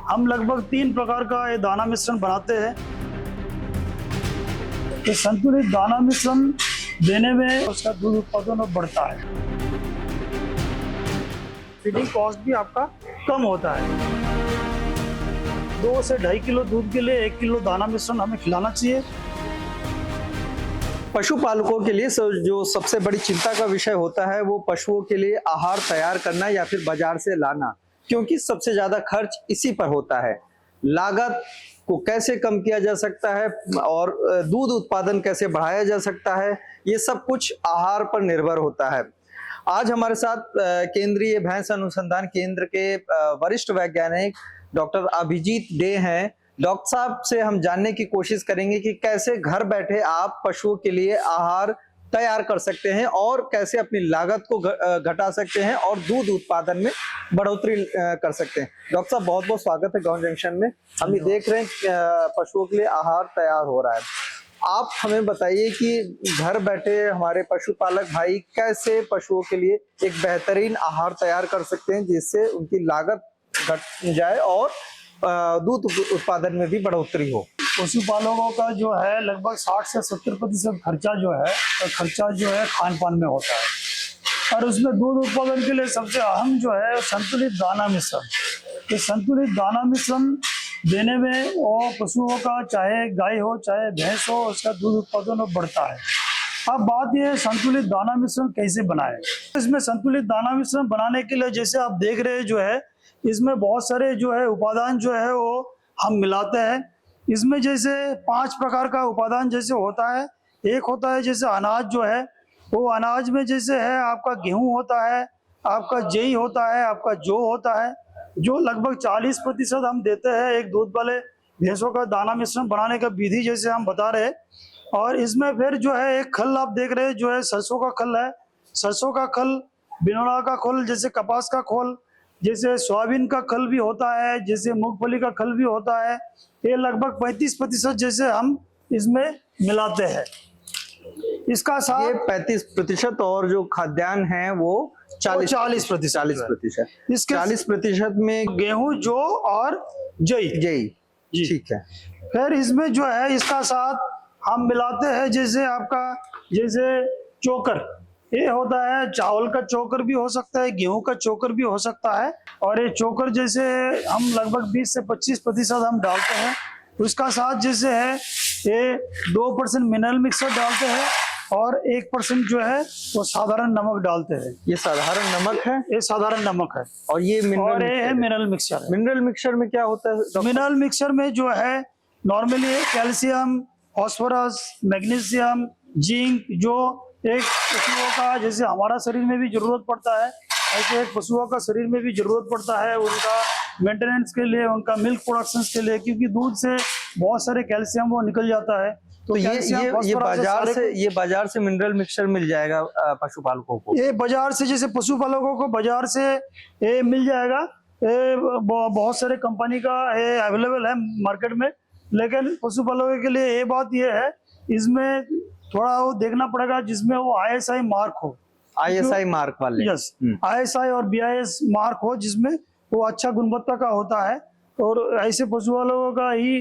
हम लगभग 3 प्रकार का ये दाना मिश्रण बनाते हैं। तो संतुलित दाना मिश्रण देने में उसका दूध उत्पादन बढ़ता है। फीडिंग कॉस्ट भी आपका कम होता है। 2 से 2.5 किलो दूध के लिए 1 किलो दाना मिश्रण हमें खिलाना चाहिए। पशुपालकों के लिए जो सबसे बड़ी चिंता का विषय होता है वो पशुओं के लिए आहार तैयार करना या फिर बाजार से लाना, क्योंकि सबसे ज्यादा खर्च इसी पर होता है। लागत को कैसे कम किया जा सकता है और दूध उत्पादन कैसे बढ़ाया जा सकता है, ये सब कुछ आहार पर निर्भर होता है। आज हमारे साथ केंद्रीय भैंस अनुसंधान केंद्र के वरिष्ठ वैज्ञानिक डॉक्टर अभिजीत डे हैं। डॉक्टर साहब से हम जानने की कोशिश करेंगे कि कैसे घर बैठे आप पशुओं के लिए आहार तैयार कर सकते हैं और कैसे अपनी लागत को घटा सकते हैं और दूध उत्पादन में बढ़ोतरी कर सकते हैं। डॉक्टर साहब बहुत बहुत स्वागत है गांव जंक्शन में। हम ये देख रहे हैं पशुओं के लिए आहार तैयार हो रहा है। आप हमें बताइए कि घर बैठे हमारे पशुपालक भाई कैसे पशुओं के लिए एक बेहतरीन आहार तैयार कर सकते हैं जिससे उनकी लागत घट जाए और दूध उत्पादन में भी बढ़ोतरी हो। पशुपालकों का जो है लगभग 60 से 70% खर्चा जो है खान पान में होता है और उसमें दूध उत्पादन के लिए सबसे अहम जो है संतुलित दाना मिश्रण। तो संतुलित दाना मिश्रण देने में वो पशुओं का चाहे गाय हो चाहे भैंस हो उसका दूध उत्पादन बढ़ता है। अब बात यह है संतुलित दाना मिश्रण कैसे बनाए। इसमें संतुलित दाना मिश्रण बनाने के लिए जैसे आप देख रहे हैं जो है इसमें बहुत सारे जो है उपादान जो है वो हम मिलाते हैं। इसमें जैसे 5 प्रकार का उपादान जैसे होता है। एक होता है जैसे अनाज जो है वो अनाज में जैसे है आपका गेहूं होता है, आपका जई होता है, आपका जौ होता है, जो लगभग 40% हम देते हैं एक दूध वाले भैंसों का दाना मिश्रण बनाने का विधि जैसे हम बता रहे हैं। और इसमें फिर जो है एक खल आप देख रहे हैं जो है सरसों का खल है, सरसों का खल, बिनोला का खल, जैसे कपास का खोल, जैसे सोयाबीन का खल भी होता है, जैसे मूंगफली का खल भी होता है। ये लगभग 35% जैसे हम इसमें मिलाते हैं। इसका साथ ये 35% और जो खाद्यान्न है वो 40%। इसके 40% में गेहूं, जौ और जई। ठीक है। फिर इसमें जो है इसका साथ हम मिलाते हैं जैसे आपका जैसे चोकर, ये होता है चावल का चोकर भी हो सकता है, गेहूं का चोकर भी हो सकता है। और ये चोकर जैसे हम लगभग 20 से 25% हम डालते हैं। उसका साथ जैसे है ये 2% मिनरल मिक्सर डालते हैं और 1% जो है वो साधारण नमक डालते हैं। ये साधारण नमक है, ये साधारण नमक है और ये मिनरल मिक्सर है। मिनरल मिक्सर में क्या होता है? मिनरल मिक्सर में जो है normally calcium, phosphorus, magnesium, zinc जो एक पशुओं का जैसे हमारा शरीर में भी जरूरत पड़ता है ऐसे एक पशुओं का शरीर में भी जरूरत पड़ता है उनका मेंटेनेंस के लिए, उनका मिल्क प्रोडक्शन के लिए, क्योंकि दूध से बहुत सारे कैल्शियम वो निकल जाता है। तो ये बाजार से मिनरल मिक्सचर मिल जाएगा पशुपालकों को? ये बाजार से जैसे पशुपालकों को बाजार से ये मिल जाएगा। ये बहुत सारे कंपनी का ये अवेलेबल है मार्केट में, लेकिन पशुपालकों के लिए ये बात ये है इसमें थोड़ा वो देखना पड़ेगा जिसमें वो ISI मार्क हो। ISI मार्क वाले? यस, ISI और BIS मार्क हो जिसमें वो अच्छा गुणवत्ता का होता है। और ऐसे पशुपालकों का ही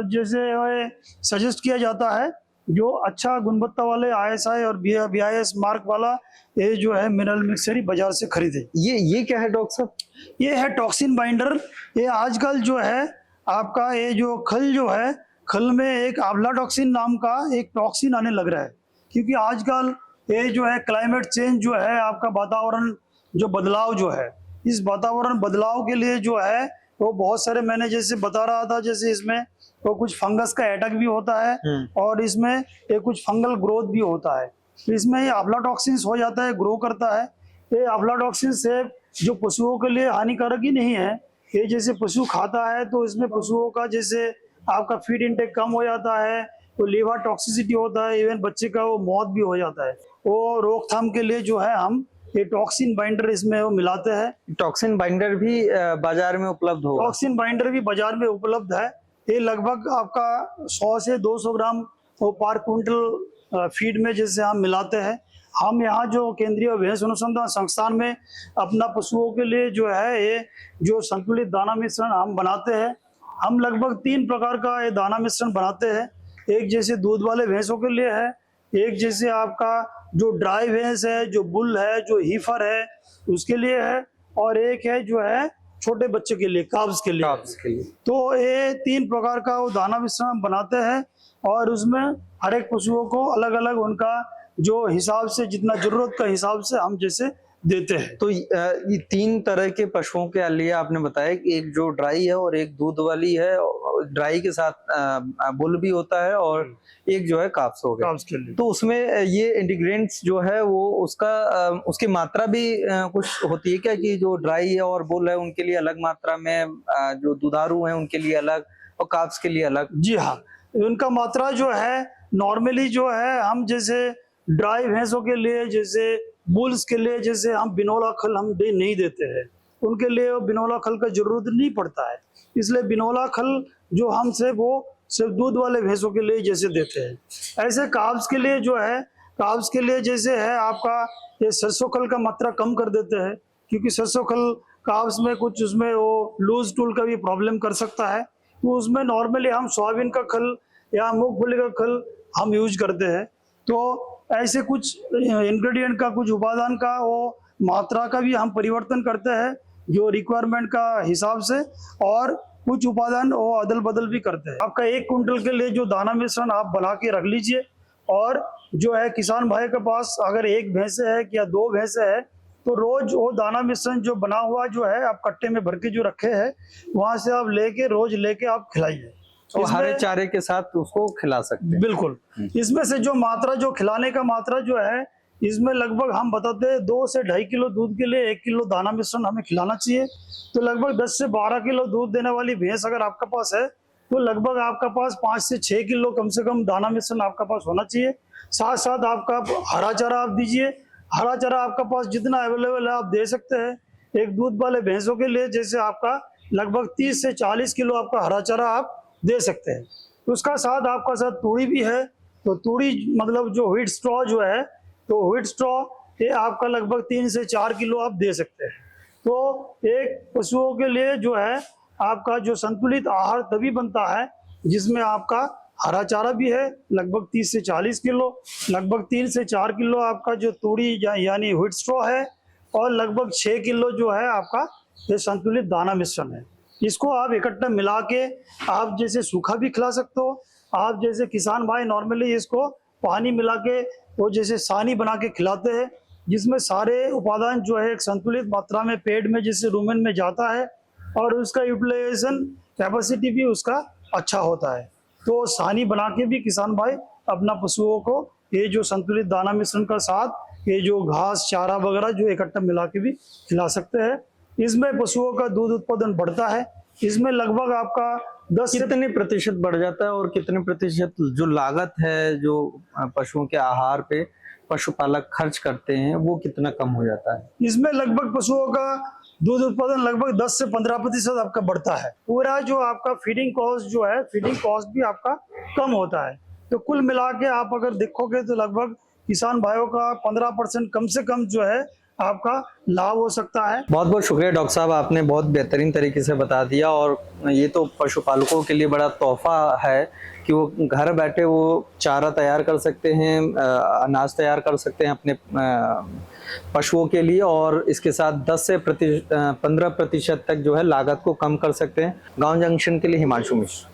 जैसे सजेस्ट किया जाता है जो अच्छा गुणवत्ता वाले ISI और BIS मार्क वाला ये जो है मिनरल मिक्सर ही बाजार से खरीदे। ये क्या है डॉक्टर साहब? ये है टॉक्सिन बाइंडर। ये आजकल जो है आपका ये जो खल जो है खल में एक अफ्लाटॉक्सिन नाम का एक टॉक्सिन आने लग रहा है, क्योंकि आजकल ये जो है क्लाइमेट चेंज जो है आपका वातावरण जो बदलाव जो है, इस वातावरण बदलाव के लिए जो है वो बहुत सारे मैंने जैसे बता रहा था जैसे इसमें तो कुछ फंगस का अटैक भी होता है और इसमें ये कुछ फंगल ग्रोथ भी होता है। इसमें ये अफ्लाटॉक्सिन हो जाता है, ग्रो करता है। ये अफ्लाटॉक्सिन से जो पशुओं के लिए हानिकारक ही नहीं है, ये जैसे पशु खाता है तो इसमें पशुओं का जैसे आपका फीड इंटेक कम हो जाता है, तो लीवर टॉक्सिसिटी होता है, इवन बच्चे का वो मौत भी हो जाता है। वो रोकथाम के लिए जो है हम ये टॉक्सिन बाइंडर इसमें वो मिलाते हैं। टॉक्सिन बाइंडर भी बाजार में उपलब्ध होगा? टॉक्सिन बाइंडर भी बाजार में उपलब्ध है। ये लगभग आपका 100 से 200 ग्राम वो पर क्विंटल फीड में जैसे हम मिलाते हैं। हम यहाँ जो केंद्रीय भैंस अनुसंधान संस्थान में अपना पशुओं के लिए जो है ये जो संतुलित दाना मिश्रण हम बनाते हैं। हम लगभग 3 प्रकार का ये दाना मिश्रण बनाते हैं। एक जैसे दूध वाले भैंसों के लिए है, एक जैसे आपका जो ड्राई भैंस है, जो बुल है, जो हीफर है उसके लिए है, और एक है जो है छोटे बच्चे के लिए, काब्स के लिए। तो ये 3 प्रकार का वो दाना मिश्रण हम बनाते हैं और उसमें हर एक पशुओं को अलग अलग उनका जो हिसाब से, जितना जरूरत का हिसाब से हम जैसे देते हैं। तो ये 3 तरह के पशुओं के लिए आपने बताया कि एक जो ड्राई है और एक दूध वाली है, ड्राई के साथ बुल भी होता है, और एक जो है काब्स हो गया। काब्स के लिए तो उसमें ये इंग्रेडिएंट्स जो है वो उसकी मात्रा भी कुछ होती है क्या, कि जो ड्राई है और बुल है उनके लिए अलग मात्रा में, जो दुधारू है उनके लिए अलग और काब्स के लिए अलग? जी हाँ, उनका मात्रा जो है नॉर्मली जो है हम जैसे ड्राई भैंसों के लिए, जैसे बुल्स के लिए जैसे हम बिनोला खल हम नहीं देते हैं, उनके लिए बिनोला खल का जरूरत नहीं पड़ता है, इसलिए बिनोला खल जो हम से वो सिर्फ दूध वाले भैंसों के लिए जैसे देते हैं। ऐसे काब्स के लिए जो है, काब्स के लिए जैसे है आपका ये सरसों खल का मात्रा कम कर देते हैं, क्योंकि सरसों खल काब्स में कुछ उसमें वो लूज टूल का भी प्रॉब्लम कर सकता है। तो उसमें नॉर्मली हम सोयाबीन का खल या मूंगफली का खल हम यूज करते हैं। तो ऐसे कुछ इंग्रेडिएंट का, कुछ उपादान का वो मात्रा का भी हम परिवर्तन करते हैं जो रिक्वायरमेंट का हिसाब से, और कुछ उपादान वो अदल बदल भी करते हैं। आपका 1 कुंटल के लिए जो दाना मिश्रण आप बना के रख लीजिए, और जो है किसान भाई के पास अगर 1 भैंस है या 2 भैंस है तो रोज वो दाना मिश्रण जो बना हुआ जो है आप कट्टे में भर के जो रखे हैं वहां से आप लेके रोज लेके आप खिलाइए, और हरे चारे के साथ उसको खिला सकते हैं। बिल्कुल। इसमें से जो मात्रा, जो खिलाने का मात्रा जो है, इसमें लगभग हम बताते हैं 2 से 2.5 किलो दूध के लिए 1 किलो दाना मिश्रण हमें खिलाना चाहिए। तो लगभग 10 से 12 किलो दूध देने वाली भैंस अगर आपका पास है तो लगभग आपका पास 5 से 6 किलो कम से कम दाना मिश्रण आपका पास होना चाहिए। साथ साथ आपका हरा चारा आप दीजिए। हरा चारा आपका पास जितना अवेलेबल है आप दे सकते हैं। एक दूध वाले भैंसों के लिए जैसे आपका लगभग 30 से 40 किलो आपका हरा चारा आप दे सकते हैं। उसका साथ आपका साथ तूड़ी भी है, तो तूड़ी मतलब जो व्हीट स्ट्रॉ जो है, तो व्हीट स्ट्रॉ ये आपका लगभग 3 से 4 किलो आप दे सकते हैं। तो एक पशुओं के लिए जो है आपका जो संतुलित आहार तभी बनता है जिसमें आपका हरा चारा भी है लगभग 30 से 40 किलो, लगभग 3 से 4 किलो आपका जो तूड़ी यानी व्हीट स्ट्रॉ है, और लगभग 6 किलो जो है आपका ये संतुलित दाना मिश्रण है। इसको आप इकट्ठा मिला के आप जैसे सूखा भी खिला सकते हो। आप जैसे किसान भाई नॉर्मली इसको पानी मिला के वो जैसे सानी बना के खिलाते हैं, जिसमें सारे उपादान जो है एक संतुलित मात्रा में पेट में जैसे रूमेन में जाता है, और उसका यूटिलाइजेशन कैपेसिटी भी उसका अच्छा होता है। तो सानी बना के भी किसान भाई अपना पशुओं को ये जो संतुलित दाना मिश्रण का साथ ये जो घास चारा वगैरह जो इकट्ठा मिला के भी खिला सकते हैं। इसमें पशुओं का दूध उत्पादन बढ़ता है। इसमें लगभग आपका 10 से कितने प्रतिशत बढ़ जाता है, और कितने प्रतिशत जो लागत है जो पशुओं के आहार पे पशुपालक खर्च करते हैं वो कितना कम हो जाता है? इसमें लगभग पशुओं का दूध उत्पादन लगभग 10 से 15% आपका बढ़ता है। पूरा जो आपका फीडिंग कॉस्ट जो है, फीडिंग कॉस्ट भी आपका कम होता है। तो कुल मिला के आप अगर देखोगे तो लगभग किसान भाइयों का 15% कम से कम जो है आपका लाभ हो सकता है। बहुत बहुत शुक्रिया डॉक्टर साहब, आपने बहुत बेहतरीन तरीके से बता दिया, और ये तो पशुपालकों के लिए बड़ा तोहफा है कि वो घर बैठे वो चारा तैयार कर सकते हैं, अनाज तैयार कर सकते हैं अपने पशुओं के लिए, और इसके साथ 10 से 15% तक जो है लागत को कम कर सकते हैं। गांव जंक्शन के लिए हिमांशु मिश्र।